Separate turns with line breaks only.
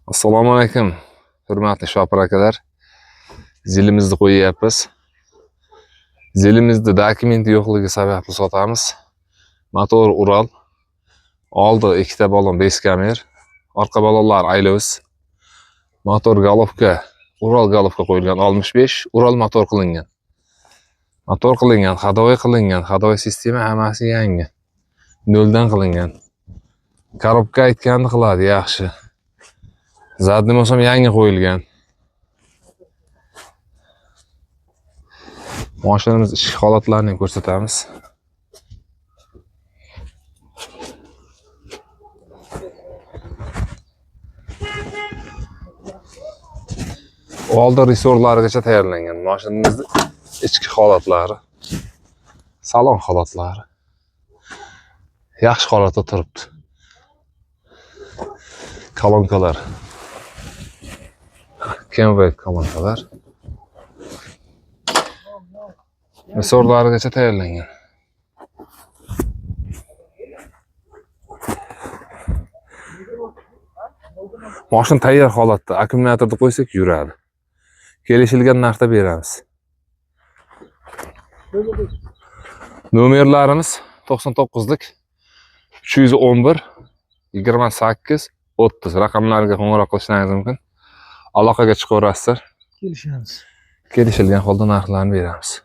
Assalomu alaykum, hurmatli shopir akalar. Zilimizni qo'yyapmiz. Zilimizda dokumenti yo'qligi sababli sotamiz. Motor Ural. Oldi ikkita balon beskamer, orqa balonlar Aylos. Motor golovka, Ural golovka qo'yilgan 65, Ural motor qilingan. Motor qilingan, hadovoy sistema hammasi yangi. Noldan qilingan. Korobka aytganini qiladi, yaxshi. Zadni bo'lsam yangi qo'yilgan. Mashinamiz ichki holatlarini ko'rsatamiz. Oldi resorlarigacha tayyorlangan. Mashinamizning ichki holatlari, salon holatlari yaxshi holatda turibdi. Kolonkalar. Kenway kolonkalar. Resorlarigacha tayyorlangan. Mashin tayyor holatda, akkumulyatorni qo'ysak yuradi. Kelishilgan narxda beramiz. Nomerlarimiz 99lik 311 28 30 raqamlarga qo'ng'iroq qilishingiz mumkin. Aloqaga chiqaverasizlar.
Kelishamiz.
Kelishilgan holda narxlarni beramiz.